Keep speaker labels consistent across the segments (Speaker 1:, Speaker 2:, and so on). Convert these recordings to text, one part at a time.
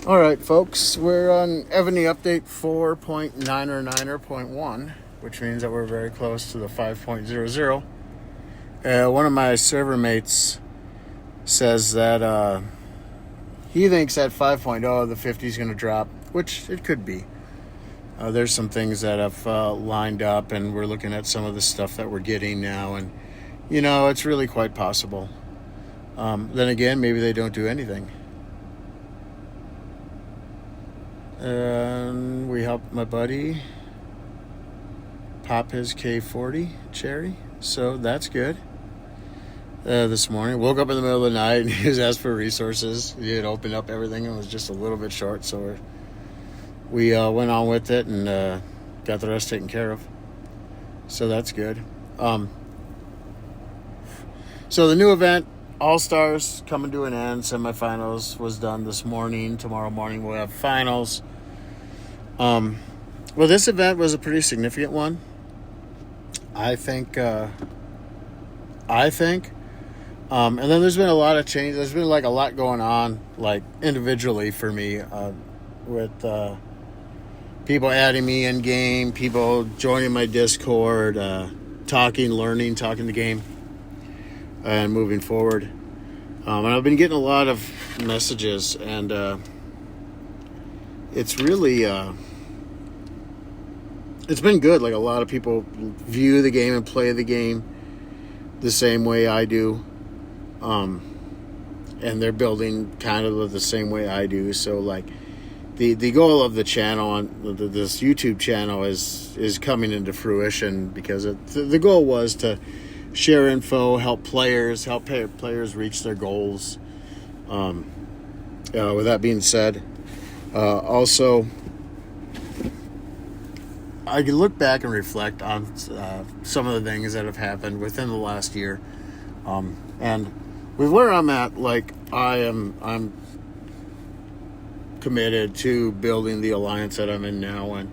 Speaker 1: All right, folks, we're on Evony update 4.909.1, which means that we're very close to the 5.00. One of my server mates says that he thinks at 5.0 the 50 is going to drop, which it could be. There's some things that have lined up, and we're looking at some of the stuff that we're getting now, and, it's really quite possible. Then again, maybe they don't do anything. And we helped my buddy pop his K40 cherry, so that's good. This morning, woke up in the middle of the night and he was asked for resources. He had opened up everything and was just a little bit short, so we went on with it and got the rest taken care of. So that's good. So the new event, Allstars, coming to an end. Semifinals was done this morning. Tomorrow morning we'll have finals. Well, this event was a pretty significant one. I think. And then there's been a lot of change. There's been a lot going on, individually for me, with people adding me in game, people joining my Discord, talking the game, and moving forward. And I've been getting a lot of messages, and it's really it's been good. A lot of people view the game and play the game the same way I do, and they're building kind of the same way I do. So the goal of the channel on this YouTube channel is coming into fruition, because the goal was to share info, help players reach their goals. With that being said, also I can look back and reflect on some of the things that have happened within the last year, and with where I'm at, I'm committed to building the alliance that I'm in now,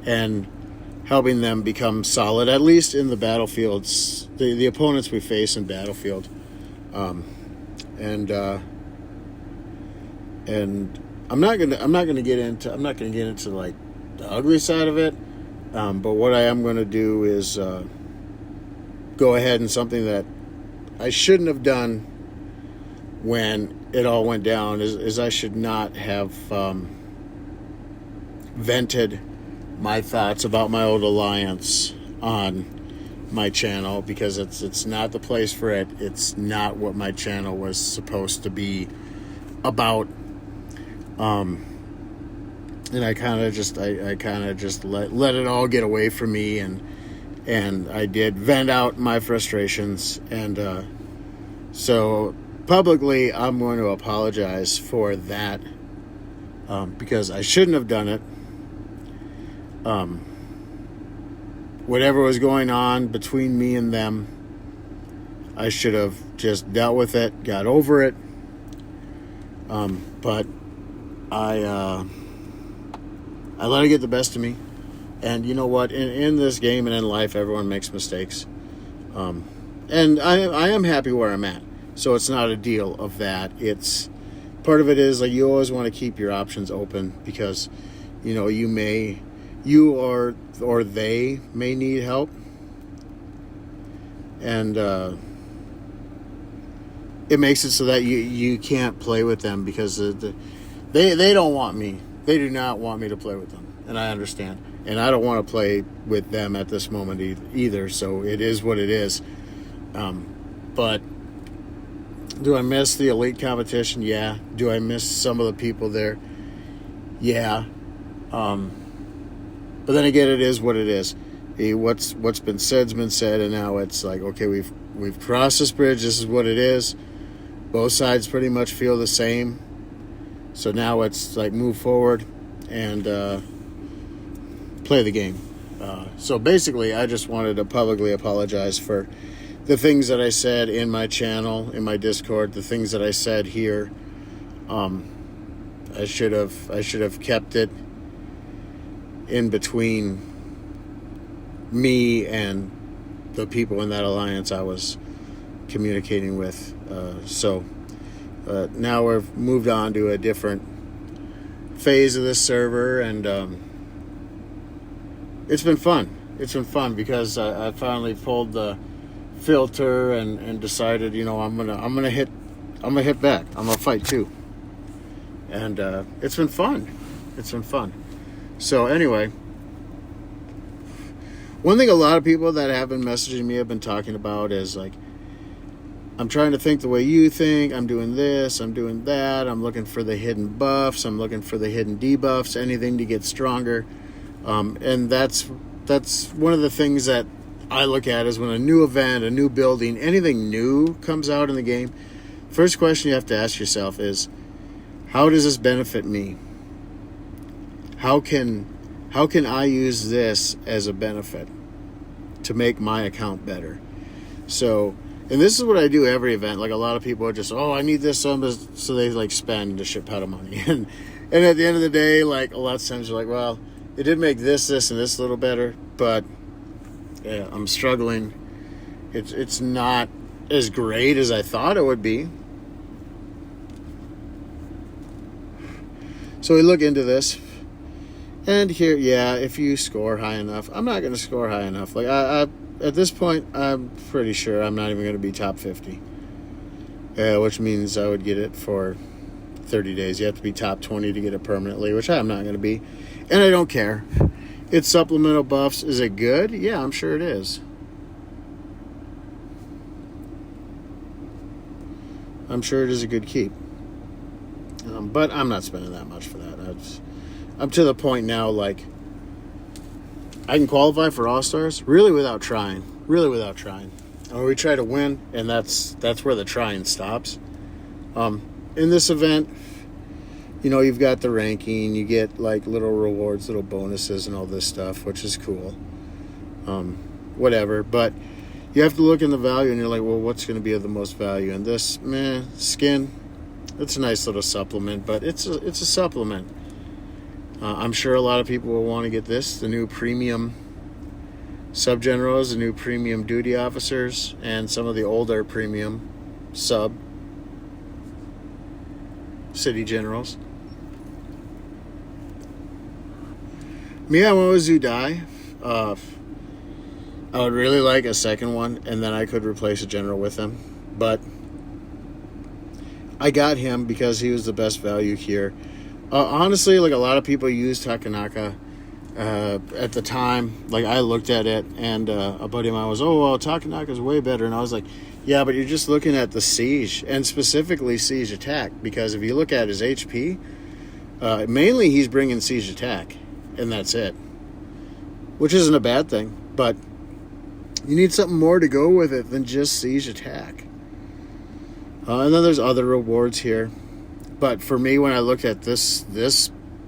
Speaker 1: and helping them become solid, at least in the battlefields, the opponents we face in Battlefield, and I'm not gonna get into the ugly side of it, but what I am gonna do is go ahead, and something that I shouldn't have done when it all went down is I should not have vented my thoughts about my old alliance on my channel, because it's not the place for it. It's not what my channel was supposed to be about. And I kind of just let it all get away from me, and I did vent out my frustrations, and so publicly I'm going to apologize for that, because I shouldn't have done it. Whatever was going on between me and them, I should have just dealt with it, got over it. But I let it get the best of me. And you know what? In this game and in life, everyone makes mistakes. And I am happy where I'm at. So it's not a deal of that. It's part of it is you always want to keep your options open, because you or they may need help, and it makes it so that you can't play with them, because they don't want me. They do not want me to play with them, and I understand. And I don't want to play with them at this moment either, so it is what it is. But do I miss the elite competition? Yeah. Do I miss some of the people there? Yeah. But then again, it is what it is. What's been said's been said, and now it's okay, we've crossed this bridge. This is what it is. Both sides pretty much feel the same. So now it's move forward and play the game. So basically, I just wanted to publicly apologize for the things that I said in my channel, in my Discord, the things that I said here. I should have kept it in between me and the people in that alliance I was communicating with. So now we've moved on to a different phase of this server, and it's been fun. It's been fun because I finally pulled the filter and decided, I'm gonna hit back. I'm gonna fight too, and it's been fun. It's been fun. So anyway, one thing a lot of people that have been messaging me have been talking about is like, I'm trying to think the way you think. I'm doing this. I'm doing that. I'm looking for the hidden buffs. I'm looking for the hidden debuffs. Anything to get stronger. And that's one of the things that I look at is when a new event, a new building, anything new comes out in the game. First question you have to ask yourself is, how does this benefit me? How can I use this as a benefit to make my account better? So. And this is what I do every event. Like, a lot of people are just, I need this, so they like spend a shit ton of money. And at the end of the day, like, a lot of times you're like, well, it did make this, and this a little better, but yeah, I'm struggling. It's not as great as I thought it would be. So we look into this, and here, if you score high enough, I'm not going to score high enough. Like, I at this point, I'm pretty sure I'm not even going to be top 50, which means I would get it for 30 days. You have to be top 20 to get it permanently, which I'm not going to be, and I don't care. It's supplemental buffs. Is it good? Yeah, I'm sure it is. I'm sure it is a good keep, but I'm not spending that much for that. I'm to the point now, like, I can qualify for Allstars really without trying. Or we try to win, and that's where the trying stops. In this event, you've got the ranking, you get like little rewards, little bonuses, and all this stuff, which is cool. Whatever, but you have to look in the value, and you're like, well, what's going to be of the most value? And this, skin, it's a nice little supplement, but it's a supplement. I'm sure a lot of people will want to get this, the new premium sub-generals, the new premium duty officers, and some of the older premium sub-city generals. Me, I went with Zudai. I would really like a second one, and then I could replace a general with him. But I got him because he was the best value here. Honestly, like, a lot of people use Takanaka at the time. Like, I looked at it, and a buddy of mine was, Takanaka's way better. And I was like, yeah, but you're just looking at the siege, and specifically siege attack. Because if you look at his HP, mainly he's bringing siege attack, and that's it. Which isn't a bad thing, but you need something more to go with it than just siege attack. And then there's other rewards here. But for me, when I looked at this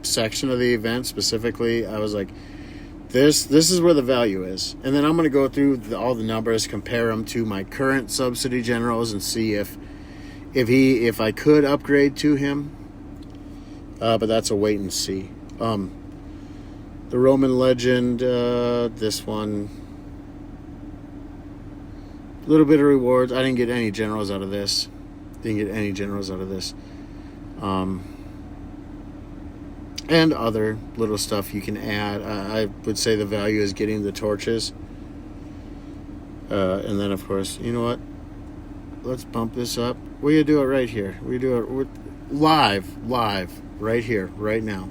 Speaker 1: section of the event specifically, I was like, this is where the value is. And then I'm going to go through all the numbers, compare them to my current subsidy generals, and see if I could upgrade to him. But that's a wait and see. The Roman legend, this one, a little bit of rewards. I didn't get any generals out of this. And other little stuff you can add. I would say the value is getting the torches. And then, of course, you know what? Let's bump this up. We're going to do it right here. We do it live, right here, right now.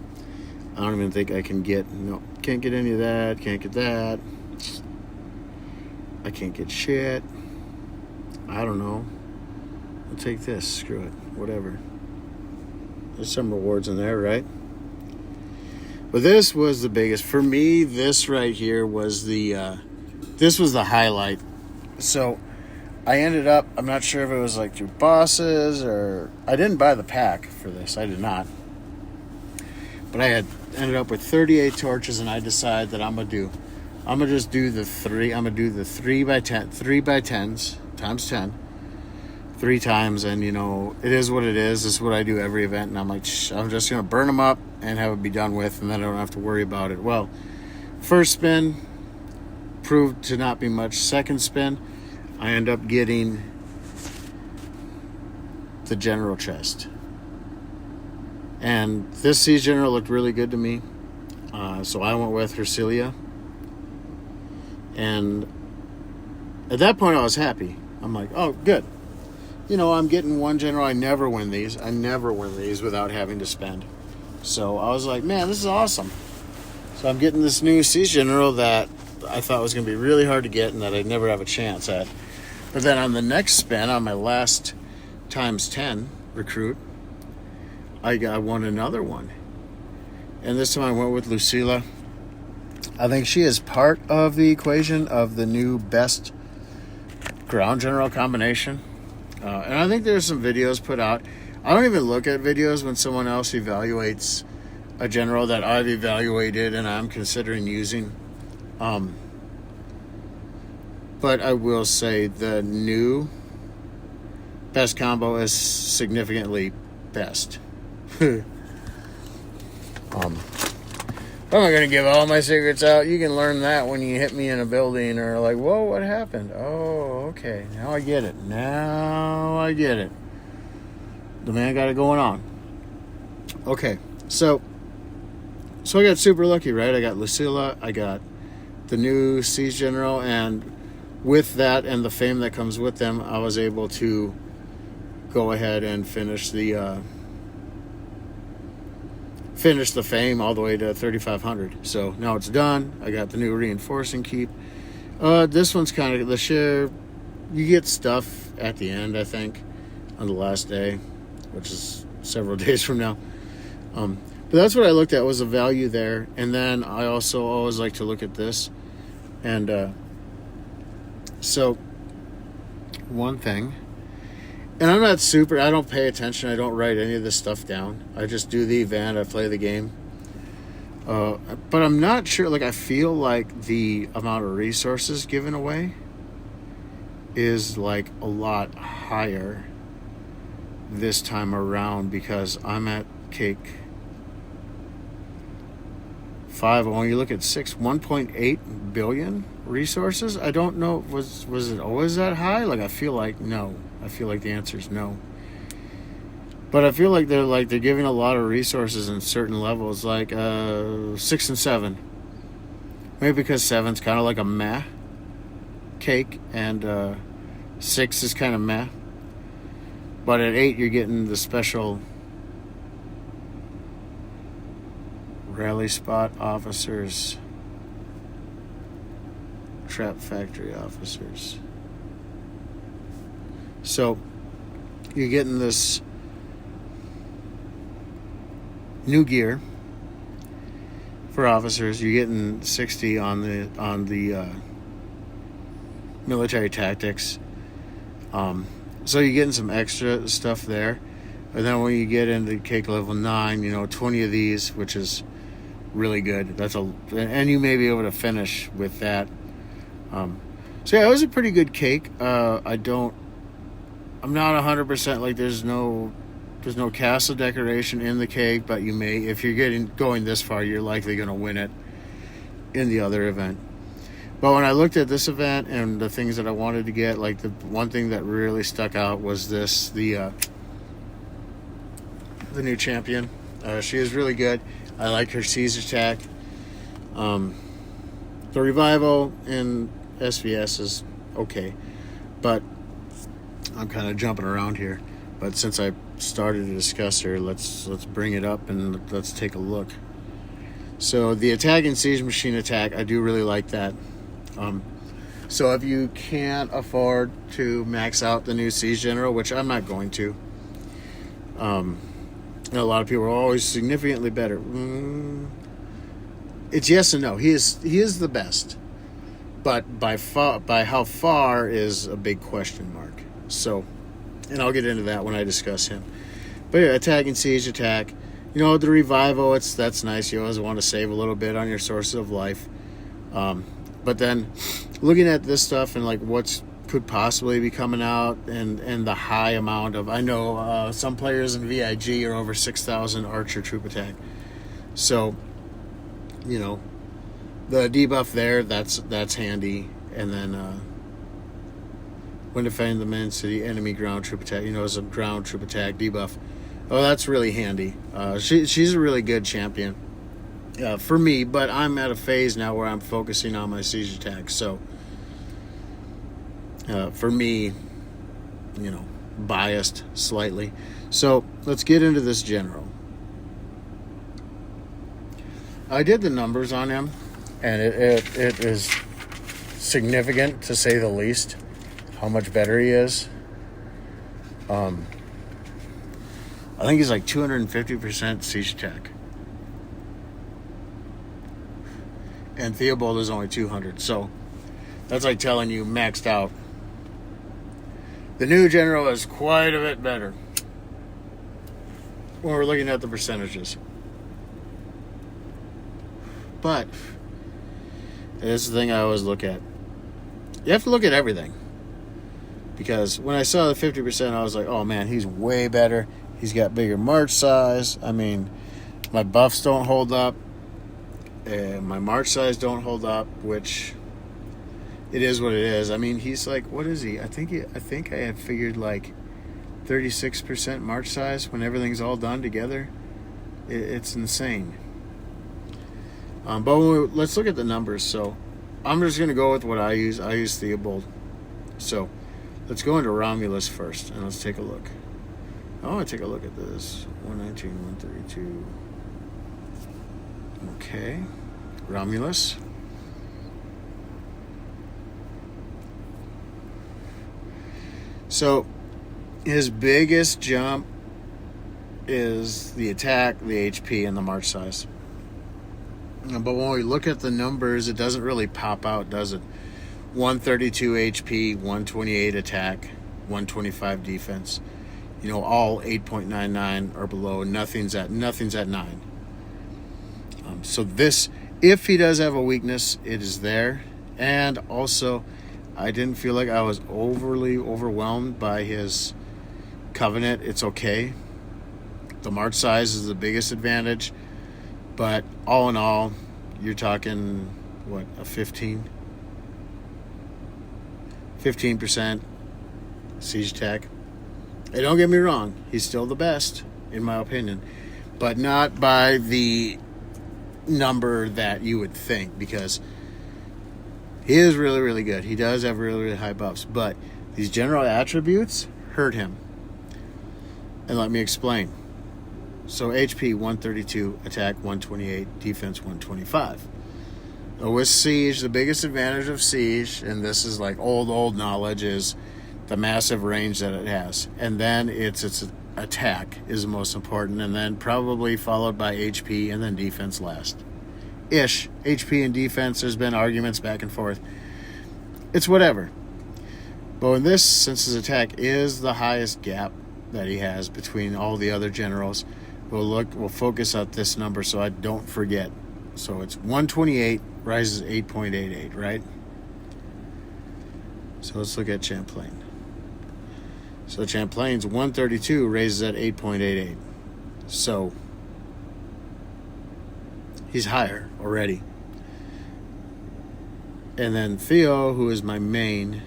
Speaker 1: I don't even think I can can't get any of that, can't get that. I can't get shit. I don't know. I'll take this, screw it, whatever. There's some rewards in there, right? But this was the biggest. For me, this right here was this was the highlight. So I ended up, I'm not sure if it was like through bosses or, I didn't buy the pack for this, I did not. But I had ended up with 38 torches, and I decided that I'm going to just do the 3 by 10, 3 by 10s, times 10, 3 times, and it is what it is. This is what I do every event, and I'm like, I'm just going to burn them up and have it be done with, and then I don't have to worry about it. Well, first spin proved to not be much. Second spin, I end up getting the general chest. And this Siege General looked really good to me. So I went with Hercilia. And at that point, I was happy. I'm like, oh, good. I'm getting one general. I never win these without having to spend. So I was like, man, this is awesome. So I'm getting this new Siege General that I thought was going to be really hard to get and that I'd never have a chance at. But then on the next spin, on my last ×10 recruit, I won another one. And this time I went with Lucilla. I think she is part of the equation of the new best ground general combination. And I think there's some videos put out. I don't even look at videos when someone else evaluates a general that I've evaluated and I'm considering using. But I will say the new best combo is significantly best. I'm not going to give all my secrets out. You can learn that when you hit me in a building or like, whoa, what happened? Oh, okay. Now I get it. The man got it going on. Okay, so I got super lucky, right? I got Lucilla. I got the new Siege General. And with that and the fame that comes with them, I was able to go ahead and finish the fame all the way to 3,500. So now it's done. I got the new reinforcing keep. This one's kind of the share. You get stuff at the end, I think, on the last day, which is several days from now. But that's what I looked at, was the value there. And then I also always like to look at this. And so one thing, and I don't pay attention. I don't write any of this stuff down. I just do the event. I play the game. But I'm not sure. I feel like the amount of resources given away is a lot higher this time around because I'm at cake 5. When you look at 1.8 billion resources. I don't know. Was it always that high? I feel like no. I feel like the answer is no. But I feel like they're giving a lot of resources in certain levels, 6 and 7. Maybe because 7's kind of like a meh cake, and 6 is kind of meh. But at 8, you're getting the special rally spot officers, trap factory officers. So you're getting this new gear for officers. You're getting 60 on the military tactics. So you're getting some extra stuff there. And then when you get into cake level 9, 20 of these, which is really good. And you may be able to finish with that. So yeah, it was a pretty good cake. I'm not 100% there's no castle decoration in the cake, but you may, if you're going this far, you're likely going to win it in the other event. But when I looked at this event and the things that I wanted to get, the one thing that really stuck out was the new champion. She is really good. I like her siege attack. The revival in SVS is okay, but I'm kind of jumping around here. But since I started to discuss her, let's bring it up and let's take a look. So the attacking siege machine attack, I do really like that. So if you can't afford to max out the new siege general, which I'm not going to, a lot of people are always significantly better. It's yes and no. He is the best, but by how far is a big question mark. So, and I'll get into that when I discuss him. But yeah, attacking siege attack. The revival, that's nice. You always want to save a little bit on your sources of life. But then looking at this stuff and what's could possibly be coming out and the high amount of, I know some players in VIG are over 6,000 archer troop attack. So, the debuff there, that's handy. And then when defending the main city, enemy ground troop attack, is a ground troop attack debuff. Oh, that's really handy. She's a really good champion for me, but I'm at a phase now where I'm focusing on my siege attack. So for me, biased slightly. So let's get into this general. I did the numbers on him, and it is significant, to say the least, how much better he is. I think he's like 250% siege attack. And Theobald is only 200. So that's like telling you maxed out. The new general is quite a bit better when we're looking at the percentages. But this is the thing I always look at. You have to look at everything. Because when I saw the 50%, I was like, oh man, he's way better. He's got bigger march size. I mean, my buffs don't hold up. My march size don't hold up, which it is what it is. I mean, he's like, what is he? I think I had figured like 36% march size when everything's all done together. It's insane. But let's look at the numbers. So I'm just going to go with what I use. I use Theobald. So let's go into Romulus first, and let's take a look. I want to take a look at this. 119, 132. Okay. Romulus. So his biggest jump is the attack, the HP, and the march size. But when we look at the numbers, it doesn't really pop out, does it? 132 HP, 128 attack, 125 defense. All 8.99 or below. Nothing's at 9. So this, if he does have a weakness, it is there. And also, I didn't feel like I was overly overwhelmed by his covenant. It's okay. The march size is the biggest advantage. But all in all, you're talking, a 15% siege attack. And don't get me wrong, he's still the best, in my opinion. But not by the number that you would think, because he is really, really good. He does have really, really high buffs. But these general attributes hurt him. And let me explain. So HP 132, attack 128, defense 125. With Siege, the biggest advantage of Siege, and this is like old knowledge, is the massive range that it has. And then its attack is the most important, and then probably followed by HP, and then defense last. HP and defense, there's been arguments back and forth. It's whatever. But in this, since his attack is the highest gap that he has between all the other generals, we'll focus on this number so I don't forget. So it's 128, rises 8.88, right? So let's look at Champlain. So Champlain's 132 raises at 8.88. So he's higher already. And then Theo, who is my main,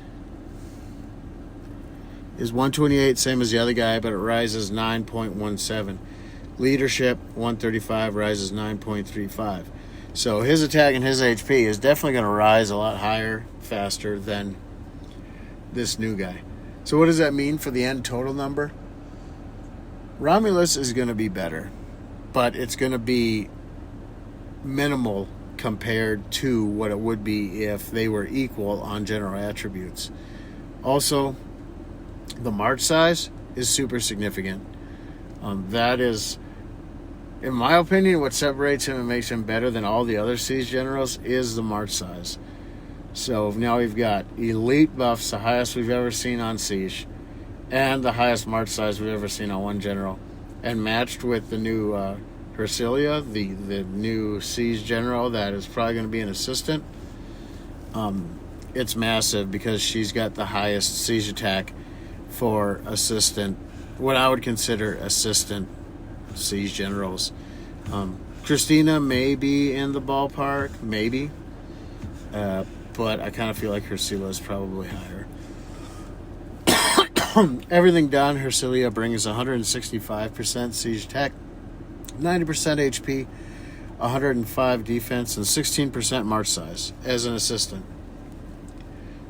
Speaker 1: is 128, same as the other guy, but it rises 9.17. Leadership, 135, rises 9.35. So his attack and his HP is definitely going to rise a lot higher, faster than this new guy. So what does that mean for the end total number? Romulus is going to be better, but it's going to be minimal compared to what it would be if they were equal on general attributes. Also, the march size is super significant. That is, in my opinion, what separates him and makes him better than all the other siege generals is the march size. So now we've got elite buffs, the highest we've ever seen on siege, and the highest march size we've ever seen on one general, and matched with the new Hercilia, the new siege general that is probably going to be an assistant. It's massive because she's got the highest siege attack for assistant, what I would consider assistant siege generals. Christina may be in the ballpark, maybe, but I kind of feel like Hercilia is probably higher. Everything done, Hercilia brings 165% siege attack, 90% HP, 105 defense, and 16% march size as an assistant.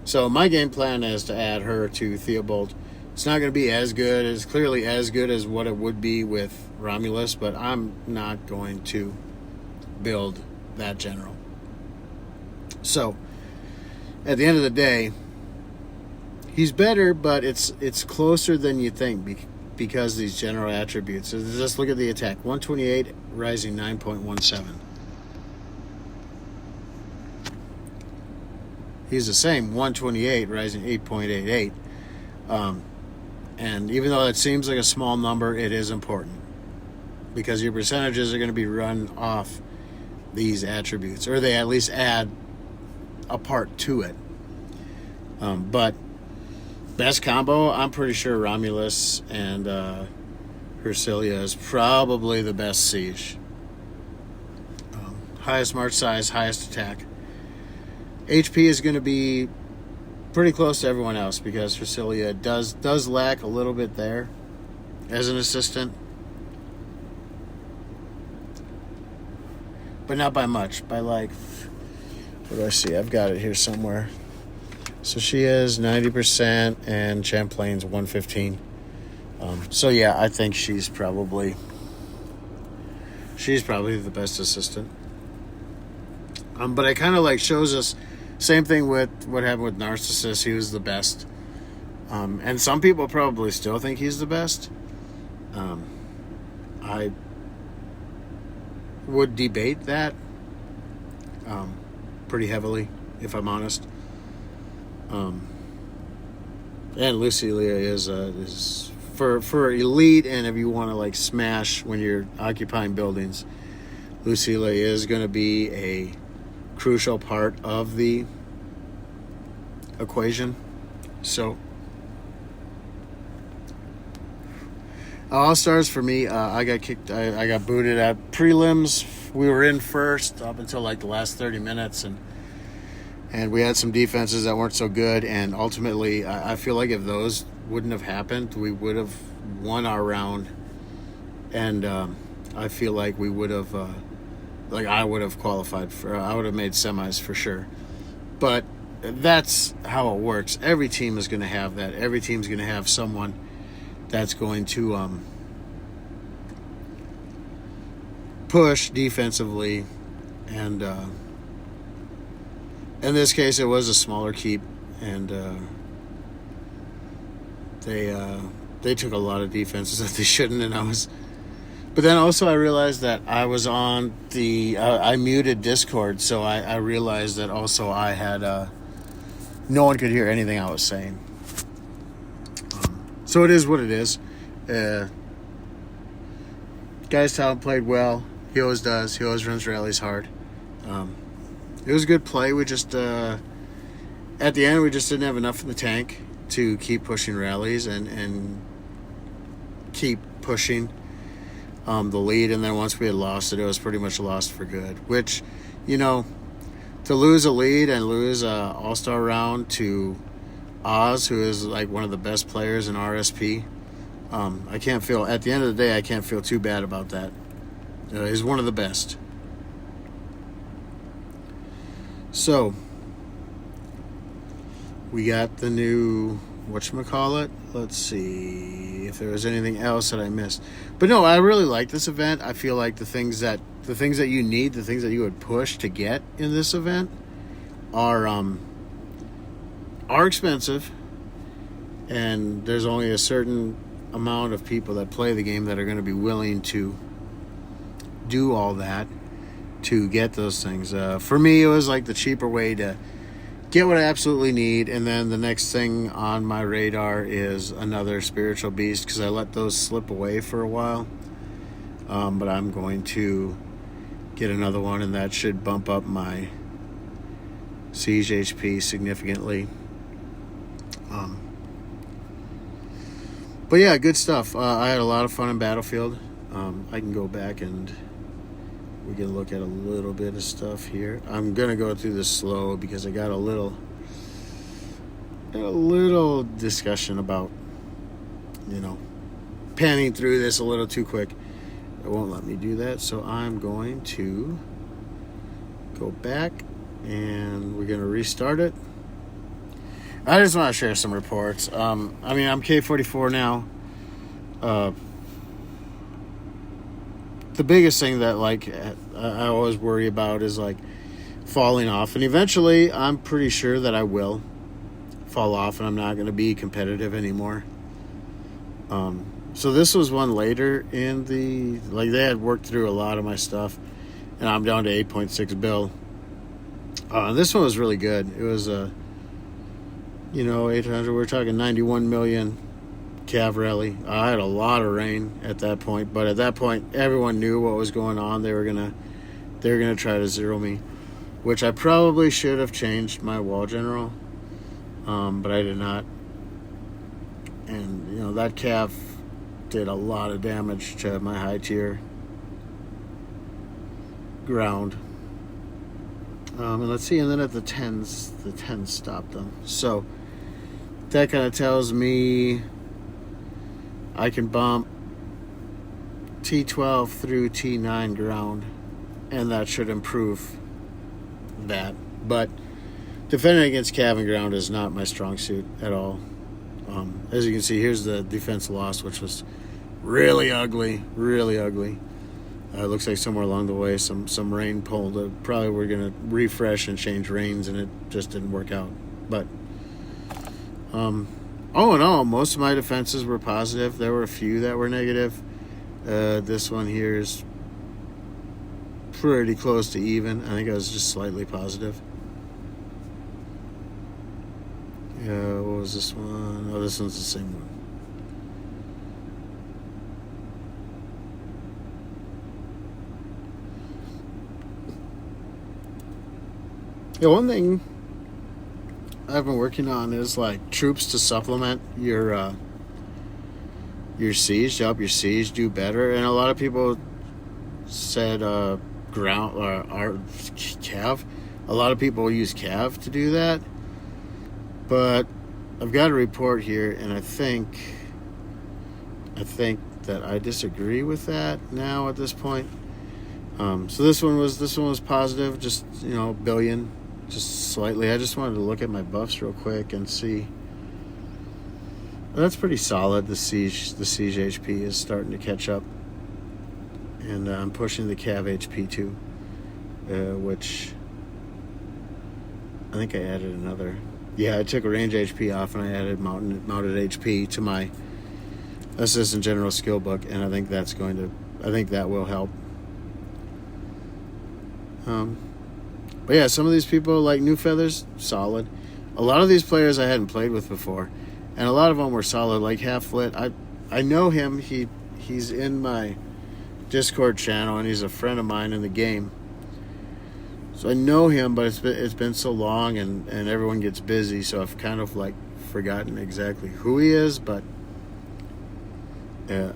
Speaker 1: So my game plan is to add her to Theobald. It's not going to be as good, it's clearly as good as what it would be with Romulus, but I'm not going to build that general. So at the end of the day, he's better, but it's closer than you think because these general attributes. So just look at the attack. 128, rising 9.17. He's the same, 128, rising 8.88. And even though it seems like a small number, it is important because your percentages are going to be run off these attributes, or they at least add a part to it. But best combo, I'm pretty sure Romulus and Hercilia is probably the best siege. Highest march size, highest attack. HP is going to be pretty close to everyone else because Hercilia does lack a little bit there as an assistant. But not by much. By like, what do I see? I've got it here somewhere. So she is 90% and Champlain's 115. So yeah, I think she's probably the best assistant. But it kind of like shows us same thing with what happened with Narcissus. He was the best. And some people probably still think he's the best. I would debate that pretty heavily, if I'm honest. And Lucilia is for elite, and if you want to like smash when you're occupying buildings, Lucilia is going to be a crucial part of the equation. So Allstars for me, I got booted at prelims. We were in first up until like the last 30 minutes, and we had some defenses that weren't so good, and ultimately I feel like if those wouldn't have happened, we would have won our round, and I feel like we would have I would have qualified I would have made semis for sure. But that's how it works. Every team is going to have that. Every team's going to have someone that's going to push defensively, and in this case it was a smaller keep, and they took a lot of defenses that they shouldn't, and but then also I realized that I was on I muted Discord, so I realized that also I had no one could hear anything I was saying. So it is what it is. Guy's talent played well. He always does. He always runs rallies hard. It was a good play. We just at the end we just didn't have enough in the tank to keep pushing rallies and keep pushing the lead. And then once we had lost it, it was pretty much lost for good. Which, to lose a lead and lose a all-star round to Oz, who is like one of the best players in RSP, I can't feel, at the end of the day, I can't feel too bad about that. He's one of the best. So we got the new whatchamacallit. Let's see if there was anything else that I missed. But no, I really like this event. I feel like the things that you need, the things that you would push to get in this event are expensive, and there's only a certain amount of people that play the game that are going to be willing to do all that to get those things. For me, it was like the cheaper way to get what I absolutely need, and then the next thing on my radar is another spiritual beast, because I let those slip away for a while. But I'm going to get another one, and that should bump up my siege HP significantly. But yeah, good stuff. I had a lot of fun in Battlefield. I can go back and we can look at a little bit of stuff here. I'm gonna go through this slow because I got a little discussion about panning through this a little too quick. It won't let me do that, so I'm going to go back and we're going to restart it. I just want to share some reports. I'm K44 now. The biggest thing that I always worry about is falling off, and eventually I'm pretty sure that I will fall off and I'm not going to be competitive anymore. So this was one later in they had worked through a lot of my stuff, and I'm down to 8.6 bill. This one was really good. It was 800. We're talking 91 million Cav rally. I had a lot of rain at that point, but at that point everyone knew what was going on. They were gonna try to zero me, which I probably should have changed my wall general, but I did not. And that Cav did a lot of damage to my high tier ground. And let's see, and then at the 10s stopped them. So that kind of tells me I can bump T12 through T9 ground, and that should improve that. But defending against Cav ground is not my strong suit at all. As you can see, here's the defense loss, which was really ugly, really ugly. It looks like somewhere along the way some rain pulled. Probably we're going to refresh and change rains, and it just didn't work out. But all in all, most of my defenses were positive. There were a few that were negative. This one here is pretty close to even. I think I was just slightly positive. What was this one? Oh, this one's the same one. Yeah, one thing I've been working on is troops to supplement your siege, to help your siege do better. And a lot of people said ground or Cav. A lot of people use Cav to do that. But I've got a report here, and I think that I disagree with that now at this point. So this one was positive, just billion, just slightly. I just wanted to look at my buffs real quick and see. That's pretty solid. The siege HP is starting to catch up, and I'm pushing the Cav HP too, which I think I added another. Yeah, I took a range HP off and I added mounted HP to my assistant general skill book, and I think that will help. But yeah, some of these people like New Feathers, solid. A lot of these players I hadn't played with before, and a lot of them were solid. Like Half Lit, I know him. He's in my Discord channel, and he's a friend of mine in the game. So I know him, but it's been so long, and everyone gets busy, so I've kind of forgotten exactly who he is, but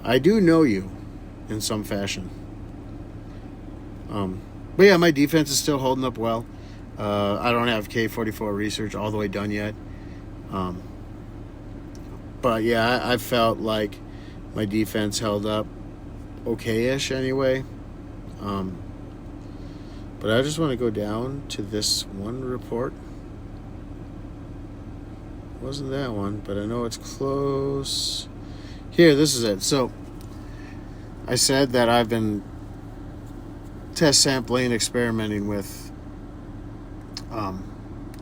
Speaker 1: I do know you in some fashion. But yeah, my defense is still holding up well. I don't have K44 research all the way done yet. But yeah, I felt like my defense held up okay-ish anyway. But I just want to go down to this one report. Wasn't that one, but I know it's close. Here, this is it. So I said that I've been test sampling, experimenting with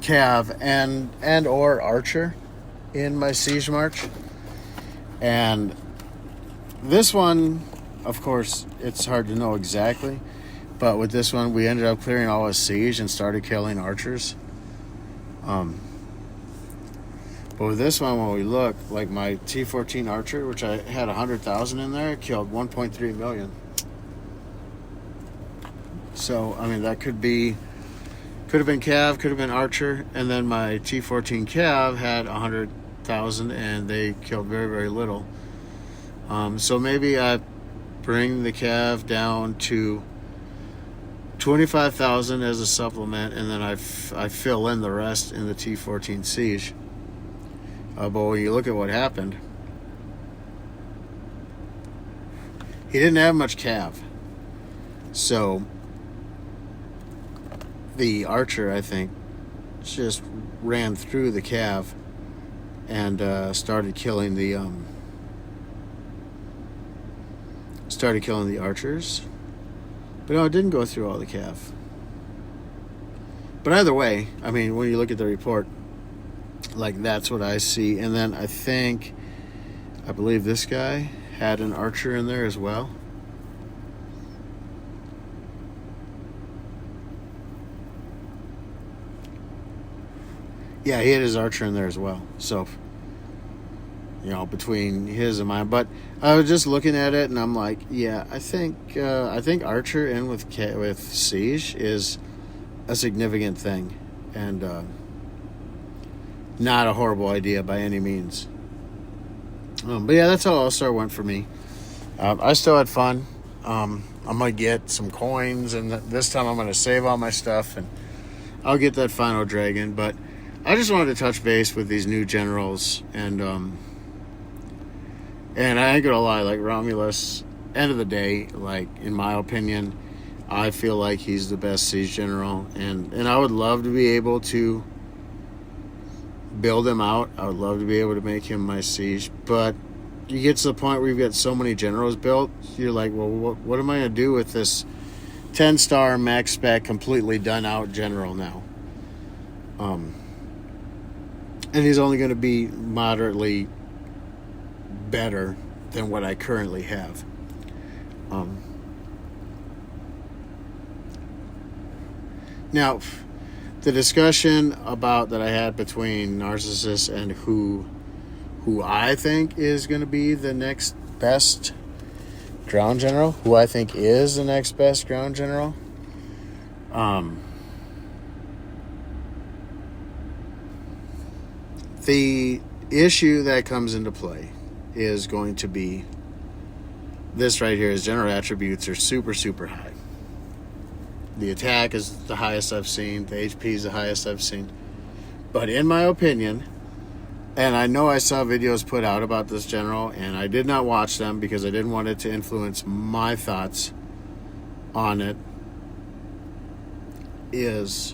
Speaker 1: Cav and or Archer in my Siege March. And this one, of course, it's hard to know exactly. But with this one, we ended up clearing all his siege and started killing archers. But with this one, when we look, my T14 archer, which I had 100,000 in there, killed 1.3 million. So, that could have been Cav, could have been archer, and then my T14 Cav had 100,000, and they killed very, very little. So maybe I bring the Cav down to 25,000 as a supplement, and then I fill in the rest in the T14 Siege. But when you look at what happened, he didn't have much cav. So the archer, I think, just ran through the cav and started killing the archers. But no, it didn't go through all the cav. But either way, I mean, when you look at the report, like, that's what I see. And then I believe this guy had an archer in there as well. Yeah, he had his archer in there as well. So, you know, between his and mine. But I was just looking at it, and I'm like, yeah, I think archer in with siege is a significant thing, and not a horrible idea by any means. But yeah, that's how All-Star went for me. I still had fun. I'm gonna get some coins, and this time I'm gonna save all my stuff, and I'll get that final dragon. But I just wanted to touch base with these new generals, and I ain't gonna lie, like, Romulus, end of the day, like, in my opinion, I feel like he's the best siege general, and I would love to be able to build him out. I would love to be able to make him my siege, but you get to the point where you've got so many generals built, you're like, well, what am I gonna do with this 10-star max spec completely done out general now? And he's only going to be moderately better than what I currently have. Now, the discussion about that I had between Narcissus and who I think is going to be the next best ground general, who I think is the next best ground general, the issue that comes into play is going to be this right here. His general attributes are super, super high. The attack is the highest I've seen. The HP is the highest I've seen. But in my opinion, and I know I saw videos put out about this general, and I did not watch them because I didn't want it to influence my thoughts on it, is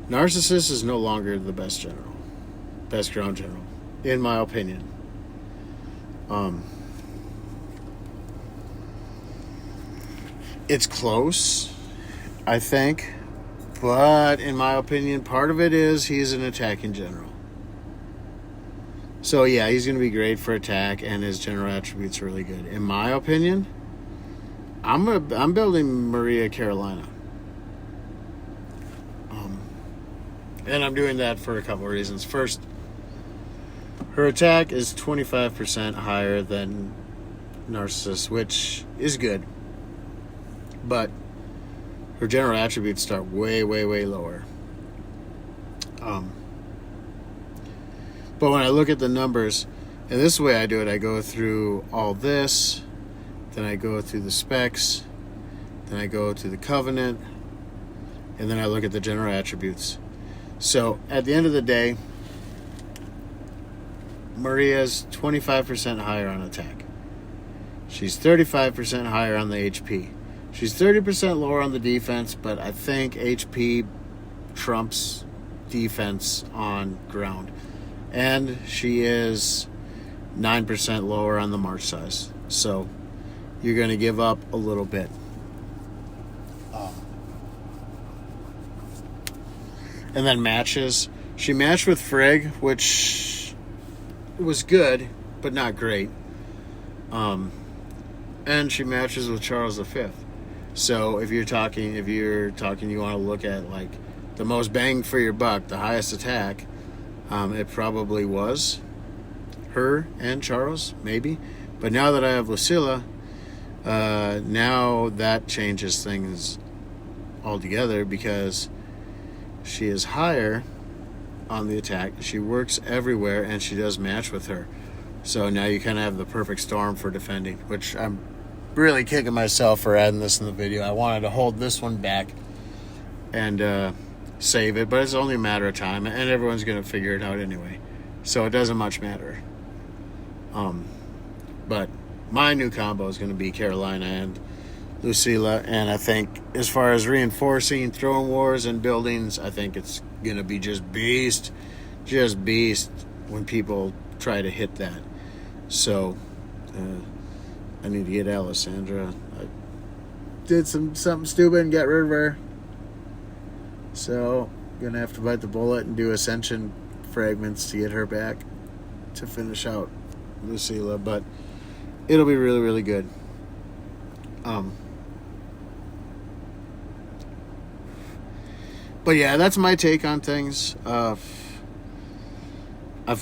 Speaker 1: Narcissus is no longer the best general. Best ground general, in my opinion. It's close, I think, but in my opinion, part of it is he's an attacking general. So yeah, he's going to be great for attack, and his general attributes are really good. In my opinion, I'm building Maria Carolina. And I'm doing that for a couple of reasons. First, her attack is 25% higher than Narcissus, which is good. But her general attributes start way, way, way lower. But when I look at the numbers, and this is the way I do it, I go through all this, then I go through the specs, then I go to the covenant, and then I look at the general attributes. So at the end of the day, Maria's 25% higher on attack. She's 35% higher on the HP. She's 30% lower on the defense, but I think HP trumps defense on ground. And she is 9% lower on the march size. So you're going to give up a little bit. And then matches. She matched with Frigg, which was good, but not great. And she matches with Charles V. So if you're talking, you want to look at like the most bang for your buck, the highest attack, it probably was her and Charles, maybe. But now that I have Lucilla, now that changes things altogether, because she is higher on the attack. She works everywhere, and she does match with her. So now you kind of have the perfect storm for defending, which I'm really kicking myself for adding this in the video. I wanted to hold this one back and save it, but it's only a matter of time, and everyone's going to figure it out anyway. So it doesn't much matter. But my new combo is going to be Carolina and Lucilla. And I think as far as reinforcing throne wars and buildings, I think it's going to be just beast when people try to hit that. So I need to get Alessandra. I did something stupid and get rid of her. So gonna have to bite the bullet and do ascension fragments to get her back to finish out Lucilla, but it'll be really, really good. But yeah, that's my take on things. I've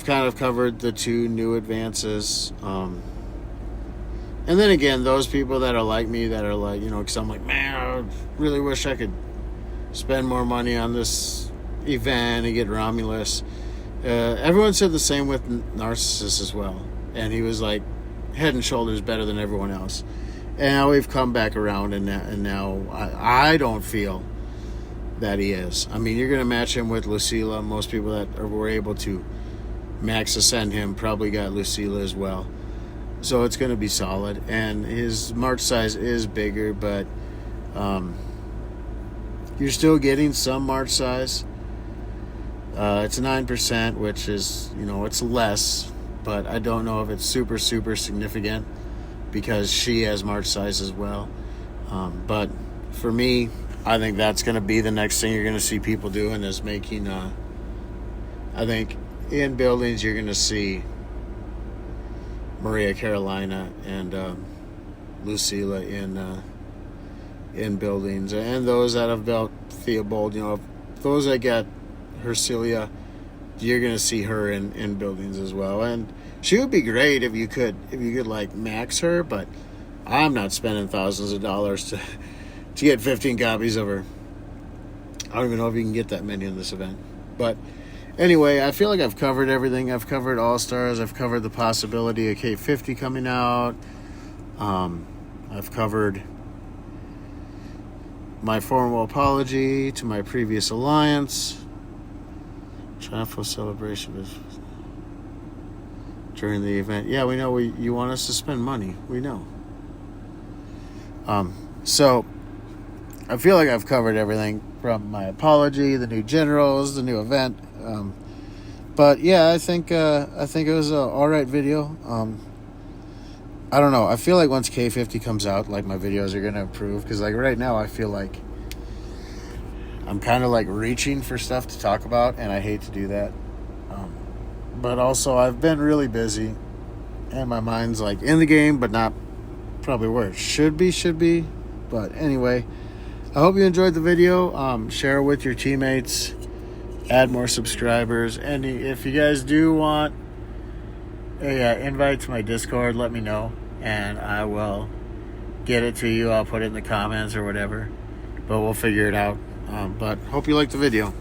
Speaker 1: kind of covered the 2 new advances. And then again, those people that are like me, that are like, because I'm like, man, I really wish I could spend more money on this event and get Romulus. Everyone said the same with Narcissus as well. And he was like head and shoulders better than everyone else. And now we've come back around, and now I don't feel that he is. I mean, you're going to match him with Lucilla. Most people that were able to max ascend him probably got Lucilla as well. So it's going to be solid. And his march size is bigger, but you're still getting some march size. It's 9%, which is, it's less, but I don't know if it's super, super significant because she has march size as well. But for me, I think that's going to be the next thing you're going to see people doing is making, I think in buildings you're going to see Maria Carolina and Lucilla in buildings. And those that have built Theobald, those that got Hercilia, you're going to see her in buildings as well. And she would be great if you could like max her, but I'm not spending thousands of dollars to get 15 copies of her. I don't even know if you can get that many in this event. But anyway, I feel like I've covered everything. I've covered Allstars. I've covered the possibility of K50 coming out. I've covered my formal apology to my previous alliance. Triumphal celebration is during the event. Yeah, we know you want us to spend money. We know. So I feel like I've covered everything from my apology, the new generals, the new event. But yeah, I think it was an alright video. I don't know. I feel like once K50 comes out, like my videos are gonna improve, because like right now I feel like I'm kind of like reaching for stuff to talk about, and I hate to do that. But also I've been really busy, and my mind's like in the game, but not probably where it should be. But anyway, I hope you enjoyed the video. Share it with your teammates. Add more subscribers. And if you guys do want a invite to my Discord, let me know, and I will get it to you. I'll put it in the comments or whatever, but we'll figure it out. But hope you liked the video.